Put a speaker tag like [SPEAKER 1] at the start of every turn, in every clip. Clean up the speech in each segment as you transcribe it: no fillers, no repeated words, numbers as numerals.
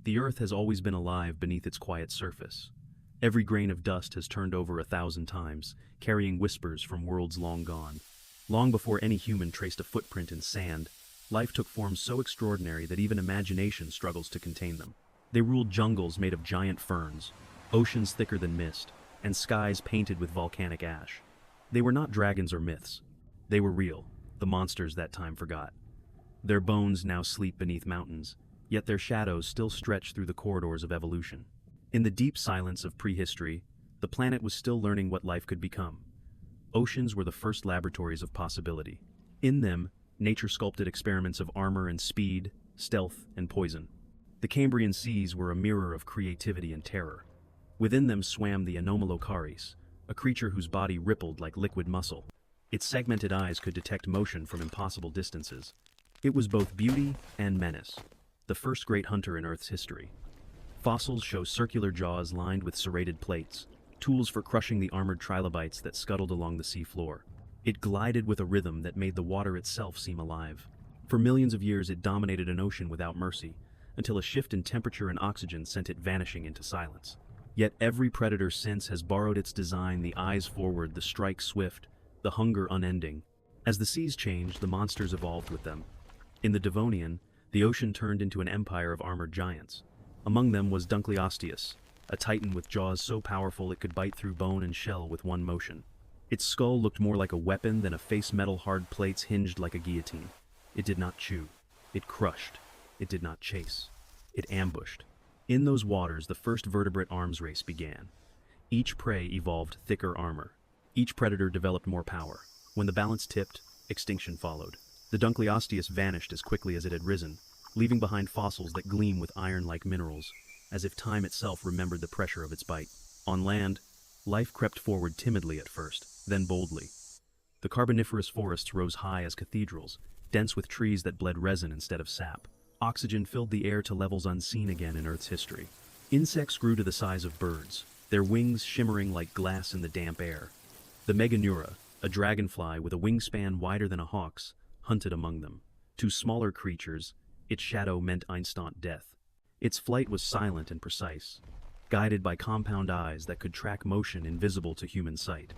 [SPEAKER 1] The Earth has always been alive beneath its quiet surface. Every grain of dust has turned over 1,000 times, carrying whispers from worlds long gone. Long before any human traced a footprint in sand, life took forms so extraordinary that even imagination struggles to contain them. They ruled jungles made of giant ferns, oceans thicker than mist, and skies painted with volcanic ash. They were not dragons or myths. They were real, the monsters that time forgot. Their bones now sleep beneath mountains, yet their shadows still stretch through the corridors of evolution. In the deep silence of prehistory, the planet was still learning what life could become. Oceans were the first laboratories of possibility. In them, nature sculpted experiments of armor and speed, stealth and poison. The Cambrian seas were a mirror of creativity and terror. Within them swam the Anomalocaris, a creature whose body rippled like liquid muscle. Its segmented eyes could detect motion from impossible distances. It was both beauty and menace, the first great hunter in Earth's history. Fossils show circular jaws lined with serrated plates, tools for crushing the armored trilobites that scuttled along the sea floor. It glided with a rhythm that made the water itself seem alive. For millions of years it dominated an ocean without mercy, until a shift in temperature and oxygen sent it vanishing into silence. Yet every predator since has borrowed its design, the eyes forward, the strike swift, the hunger unending. As the seas changed, the monsters evolved with them. In the Devonian, the ocean turned into an empire of armored giants. Among them was Dunkleosteus, a titan with jaws so powerful it could bite through bone and shell with one motion. Its skull looked more like a weapon than a face, metal hard plates hinged like a guillotine. It did not chew. It crushed. It did not chase. It ambushed. In those waters, the first vertebrate arms race began. Each prey evolved thicker armor. Each predator developed more power. When the balance tipped, extinction followed. The Dunkleosteus vanished as quickly as it had risen, leaving behind fossils that gleam with iron-like minerals, as if time itself remembered the pressure of its bite. On land, life crept forward timidly at first, then boldly. The Carboniferous forests rose high as cathedrals, dense with trees that bled resin instead of sap. Oxygen filled the air to levels unseen again in Earth's history. Insects grew to the size of birds, their wings shimmering like glass in the damp air. The Meganeura, a dragonfly with a wingspan wider than a hawk's, hunted among them. To smaller creatures, its shadow meant instant death. Its flight was silent and precise, guided by compound eyes that could track motion invisible to human sight.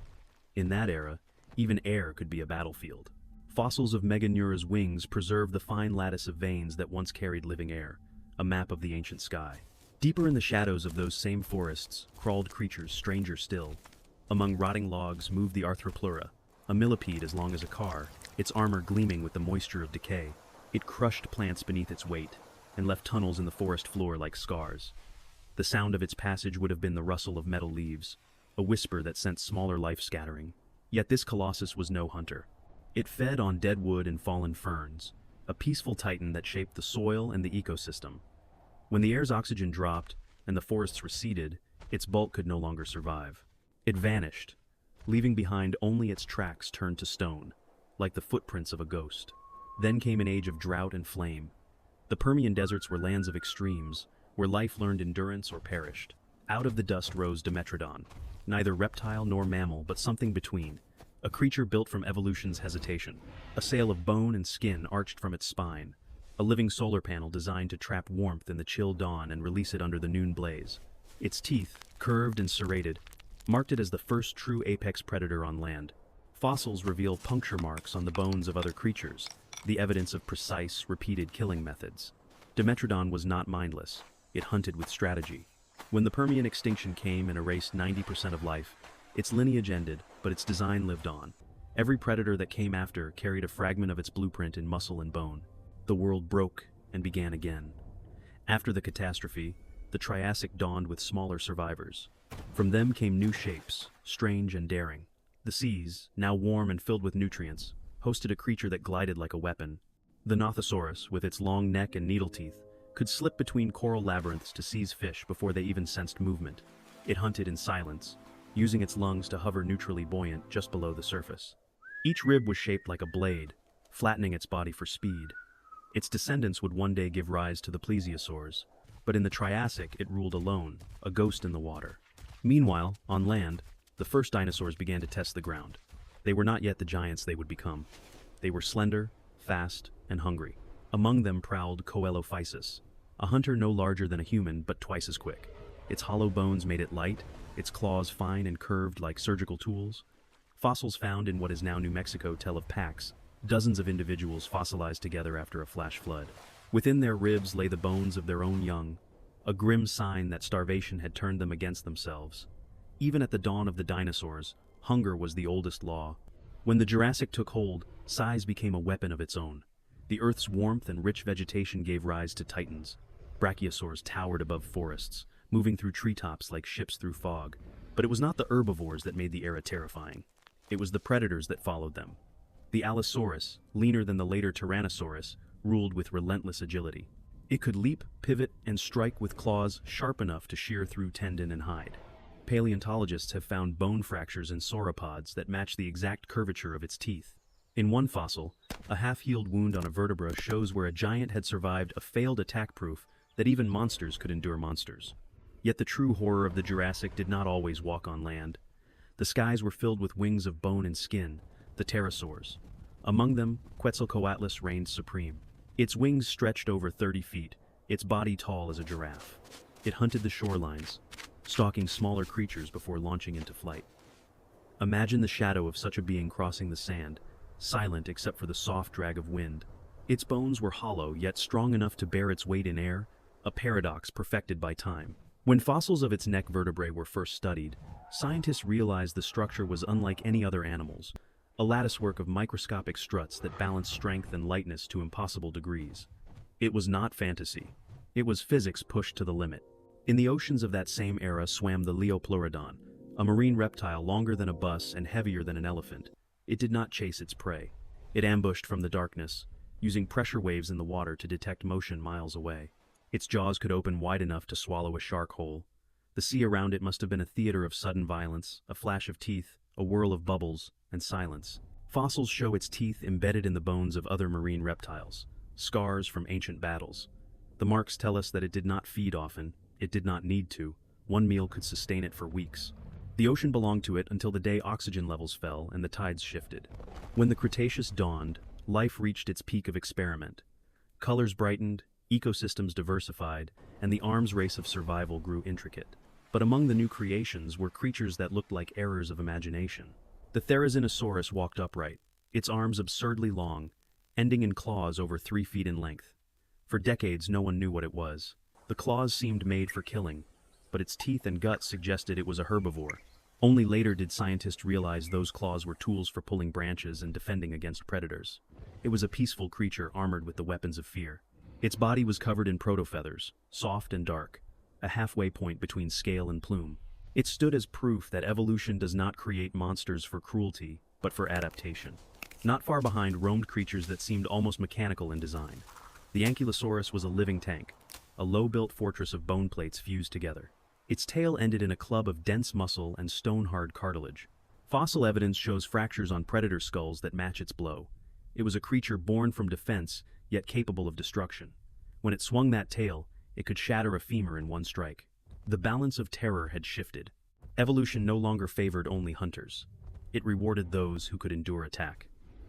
[SPEAKER 1] In that era, even air could be a battlefield. Fossils of Meganeura's wings preserve the fine lattice of veins that once carried living air, a map of the ancient sky. Deeper in the shadows of those same forests crawled creatures stranger still. Among rotting logs moved the Arthropleura, a millipede as long as a car, its armor gleaming with the moisture of decay. It crushed plants beneath its weight, and left tunnels in the forest floor like scars. The sound of its passage would have been the rustle of metal leaves, a whisper that sent smaller life scattering. Yet this colossus was no hunter. It fed on dead wood and fallen ferns, a peaceful titan that shaped the soil and the ecosystem. When the air's oxygen dropped and the forests receded, its bulk could no longer survive. It vanished, leaving behind only its tracks turned to stone, like the footprints of a ghost. Then came an age of drought and flame. The Permian deserts were lands of extremes, where life learned endurance or perished. Out of the dust rose Dimetrodon, neither reptile nor mammal but something between, a creature built from evolution's hesitation. A sail of bone and skin arched from its spine, a living solar panel designed to trap warmth in the chill dawn and release it under the noon blaze. Its teeth, curved and serrated, marked it as the first true apex predator on land. Fossils reveal puncture marks on the bones of other creatures, the evidence of precise, repeated killing methods. Dimetrodon was not mindless. It hunted with strategy. When the Permian extinction came and erased 90% of life, its lineage ended, but its design lived on. Every predator that came after carried a fragment of its blueprint in muscle and bone. The world broke and began again. After the catastrophe, the Triassic dawned with smaller survivors. From them came new shapes, strange and daring. The seas, now warm and filled with nutrients, hosted a creature that glided like a weapon. The Nothosaurus, with its long neck and needle teeth, could slip between coral labyrinths to seize fish before they even sensed movement. It hunted in silence, using its lungs to hover neutrally buoyant just below the surface. Each rib was shaped like a blade, flattening its body for speed. Its descendants would one day give rise to the plesiosaurs, but in the Triassic it ruled alone, a ghost in the water. Meanwhile, on land, the first dinosaurs began to test the ground. They were not yet the giants they would become. They were slender, fast, and hungry. Among them prowled Coelophysis, a hunter no larger than a human but twice as quick. Its hollow bones made it light, its claws fine and curved like surgical tools. Fossils found in what is now New Mexico tell of packs, dozens of individuals fossilized together after a flash flood. Within their ribs lay the bones of their own young, a grim sign that starvation had turned them against themselves. Even at the dawn of the dinosaurs, hunger was the oldest law. When the Jurassic took hold, size became a weapon of its own. The Earth's warmth and rich vegetation gave rise to titans. Brachiosaurs towered above forests, moving through treetops like ships through fog. But it was not the herbivores that made the era terrifying. It was the predators that followed them. The Allosaurus, leaner than the later Tyrannosaurus, ruled with relentless agility. It could leap, pivot, and strike with claws sharp enough to shear through tendon and hide. Paleontologists have found bone fractures in sauropods that match the exact curvature of its teeth. In one fossil, a half-healed wound on a vertebra shows where a giant had survived a failed attack proof that even monsters could endure monsters. Yet the true horror of the Jurassic did not always walk on land. The skies were filled with wings of bone and skin, the pterosaurs. Among them, Quetzalcoatlus reigned supreme. Its wings stretched over 30 feet, its body tall as a giraffe. It hunted the shorelines, stalking smaller creatures before launching into flight. Imagine the shadow of such a being crossing the sand, silent except for the soft drag of wind. Its bones were hollow, yet strong enough to bear its weight in air, a paradox perfected by time. When fossils of its neck vertebrae were first studied, scientists realized the structure was unlike any other animal's, a latticework of microscopic struts that balanced strength and lightness to impossible degrees. It was not fantasy. It was physics pushed to the limit. In the oceans of that same era swam the Leopleurodon, a marine reptile longer than a bus and heavier than an elephant. It did not chase its prey. It ambushed from the darkness, using pressure waves in the water to detect motion miles away. Its jaws could open wide enough to swallow a shark whole. The sea around it must have been a theater of sudden violence, a flash of teeth, a whirl of bubbles, and silence. Fossils show its teeth embedded in the bones of other marine reptiles, scars from ancient battles. The marks tell us that it did not feed often, it did not need to. One meal could sustain it for weeks. The ocean belonged to it until the day oxygen levels fell and the tides shifted. When the Cretaceous dawned, life reached its peak of experiment. Colors brightened, ecosystems diversified, and the arms race of survival grew intricate. But among the new creations were creatures that looked like errors of imagination. The Therizinosaurus walked upright, its arms absurdly long, ending in claws over 3 feet in length. For decades no one knew what it was. The claws seemed made for killing, but its teeth and guts suggested it was a herbivore. Only later did scientists realize those claws were tools for pulling branches and defending against predators. It was a peaceful creature armored with the weapons of fear. Its body was covered in protofeathers, soft and dark, a halfway point between scale and plume. It stood as proof that evolution does not create monsters for cruelty, but for adaptation. Not far behind roamed creatures that seemed almost mechanical in design. The Ankylosaurus was a living tank, a low-built fortress of bone plates fused together. Its tail ended in a club of dense muscle and stone-hard cartilage. Fossil evidence shows fractures on predator skulls that match its blow. It was a creature born from defense, yet capable of destruction. When it swung that tail, it could shatter a femur in one strike. The balance of terror had shifted. Evolution no longer favored only hunters. It rewarded those who could endure attack.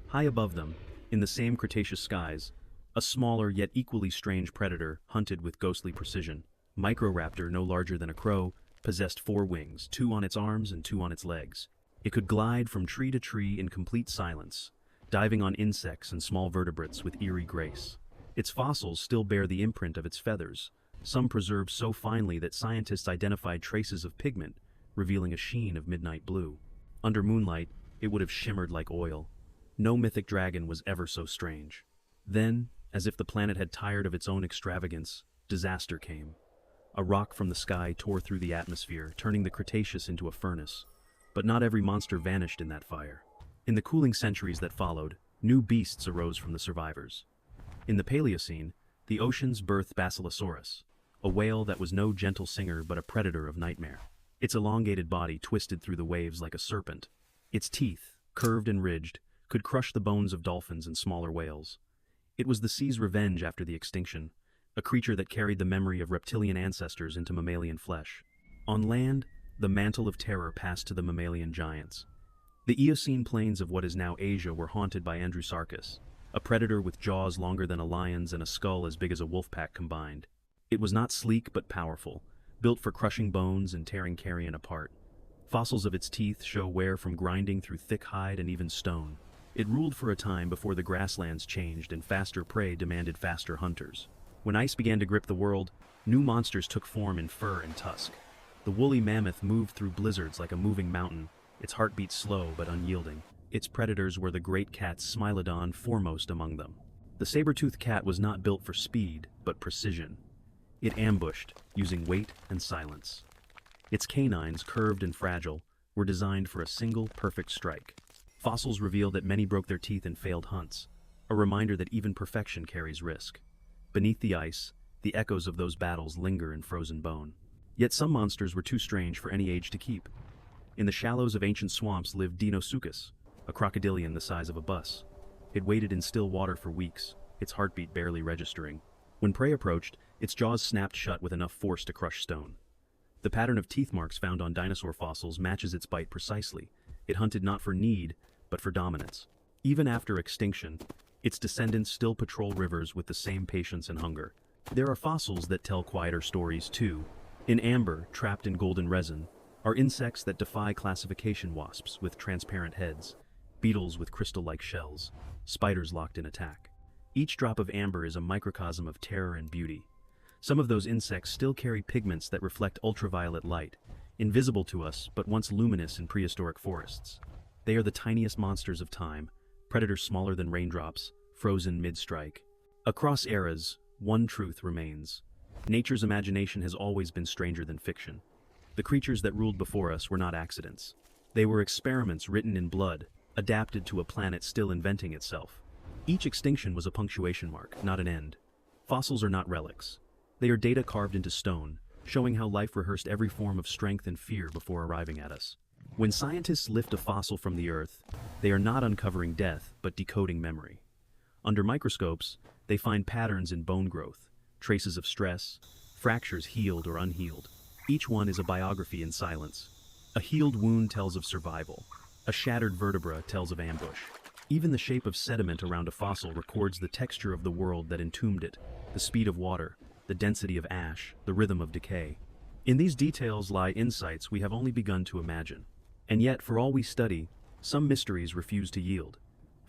[SPEAKER 1] High above them, in the same Cretaceous skies, a smaller yet equally strange predator hunted with ghostly precision. Microraptor, no larger than a crow, possessed 4 wings, 2 on its arms and 2 on its legs. It could glide from tree to tree in complete silence, diving on insects and small vertebrates with eerie grace. Its fossils still bear the imprint of its feathers, some preserved so finely that scientists identified traces of pigment, revealing a sheen of midnight blue. Under moonlight, it would have shimmered like oil. No mythic dragon was ever so strange. Then, as if the planet had tired of its own extravagance, disaster came. A rock from the sky tore through the atmosphere, turning the Cretaceous into a furnace. But not every monster vanished in that fire. In the cooling centuries that followed, new beasts arose from the survivors. In the Paleocene, the oceans birthed Basilosaurus, a whale that was no gentle singer but a predator of nightmare. Its elongated body twisted through the waves like a serpent. Its teeth, curved and ridged, could crush the bones of dolphins and smaller whales. It was the sea's revenge after the extinction, a creature that carried the memory of reptilian ancestors into mammalian flesh. On land, the mantle of terror passed to the mammalian giants. The Eocene plains of what is now Asia were haunted by Andrewsarchus, a predator with jaws longer than a lion's and a skull as big as a wolf pack combined. It was not sleek but powerful, built for crushing bones and tearing carrion apart. Fossils of its teeth show wear from grinding through thick hide and even stone. It ruled for a time before the grasslands changed and faster prey demanded faster hunters. When ice began to grip the world, new monsters took form in fur and tusk. The woolly mammoth moved through blizzards like a moving mountain, its heartbeat slow but unyielding. Its predators were the great cats, Smilodon foremost among them. The saber-toothed cat was not built for speed, but precision. It ambushed, using weight and silence. Its canines, curved and fragile, were designed for a single, perfect strike. Fossils reveal that many broke their teeth in failed hunts, a reminder that even perfection carries risk. Beneath the ice, the echoes of those battles linger in frozen bone. Yet some monsters were too strange for any age to keep. In the shallows of ancient swamps lived Deinosuchus, a crocodilian the size of a bus. It waited in still water for weeks, its heartbeat barely registering. When prey approached, its jaws snapped shut with enough force to crush stone. The pattern of teeth marks found on dinosaur fossils matches its bite precisely. It hunted not for need, but for dominance. Even after extinction, its descendants still patrol rivers with the same patience and hunger. There are fossils that tell quieter stories too. In amber, trapped in golden resin, are insects that defy classification: wasps with transparent heads, beetles with crystal-like shells, spiders locked in attack. Each drop of amber is a microcosm of terror and beauty. Some of those insects still carry pigments that reflect ultraviolet light, invisible to us but once luminous in prehistoric forests. They are the tiniest monsters of time, predators smaller than raindrops, frozen mid-strike. Across eras, one truth remains. Nature's imagination has always been stranger than fiction. The creatures that ruled before us were not accidents. They were experiments written in blood, adapted to a planet still inventing itself. Each extinction was a punctuation mark, not an end. Fossils are not relics. They are data carved into stone, showing how life rehearsed every form of strength and fear before arriving at us. When scientists lift a fossil from the earth, they are not uncovering death, but decoding memory. Under microscopes, they find patterns in bone growth, traces of stress, fractures healed or unhealed. Each one is a biography in silence. A healed wound tells of survival. A shattered vertebra tells of ambush. Even the shape of sediment around a fossil records the texture of the world that entombed it, the speed of water, the density of ash, the rhythm of decay. In these details lie insights we have only begun to imagine. And yet, for all we study, some mysteries refuse to yield.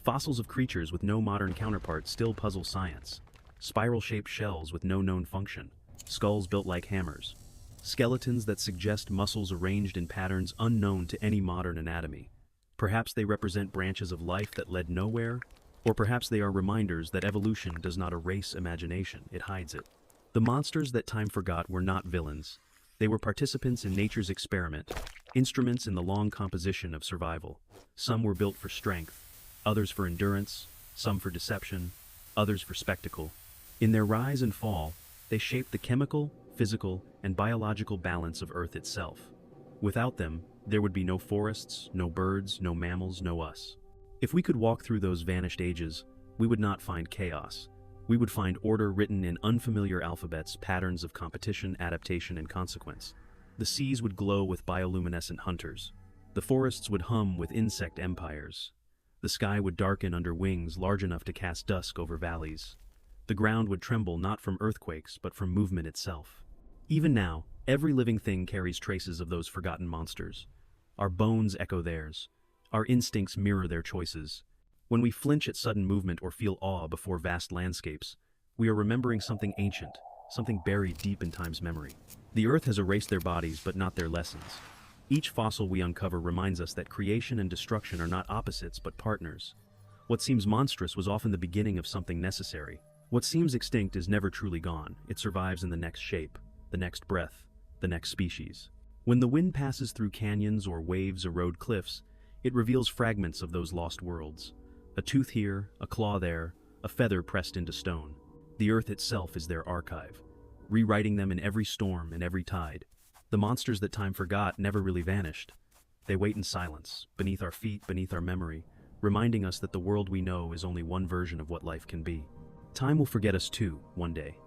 [SPEAKER 1] Fossils of creatures with no modern counterparts still puzzle science. Spiral-shaped shells with no known function, skulls built like hammers, skeletons that suggest muscles arranged in patterns unknown to any modern anatomy. Perhaps they represent branches of life that led nowhere, or perhaps they are reminders that evolution does not erase imagination, it hides it. The monsters that time forgot were not villains. They were participants in nature's experiment, instruments in the long composition of survival. Some were built for strength, others for endurance, some for deception, others for spectacle. In their rise and fall, they shaped the chemical, physical, and biological balance of Earth itself. Without them, there would be no forests, no birds, no mammals, no us. If we could walk through those vanished ages, we would not find chaos. We would find order written in unfamiliar alphabets, patterns of competition, adaptation, and consequence. The seas would glow with bioluminescent hunters. The forests would hum with insect empires. The sky would darken under wings large enough to cast dusk over valleys. The ground would tremble not from earthquakes, but from movement itself. Even now, every living thing carries traces of those forgotten monsters. Our bones echo theirs. Our instincts mirror their choices. When we flinch at sudden movement or feel awe before vast landscapes, we are remembering something ancient, something buried deep in time's memory. The earth has erased their bodies, but not their lessons. Each fossil we uncover reminds us that creation and destruction are not opposites, but partners. What seems monstrous was often the beginning of something necessary. What seems extinct is never truly gone. It survives in the next shape, the next breath, the next species. When the wind passes through canyons or waves erode cliffs, it reveals fragments of those lost worlds. A tooth here, a claw there, a feather pressed into stone. The earth itself is their archive, rewriting them in every storm and every tide. The monsters that time forgot never really vanished. They wait in silence, beneath our feet, beneath our memory, reminding us that the world we know is only one version of what life can be. Time will forget us too, one day.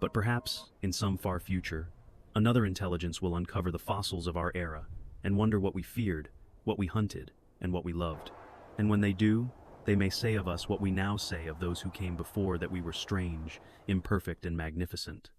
[SPEAKER 1] But perhaps, in some far future, another intelligence will uncover the fossils of our era and wonder what we feared, what we hunted, and what we loved. And when they do, they may say of us what we now say of those who came before, that we were strange, imperfect, and magnificent.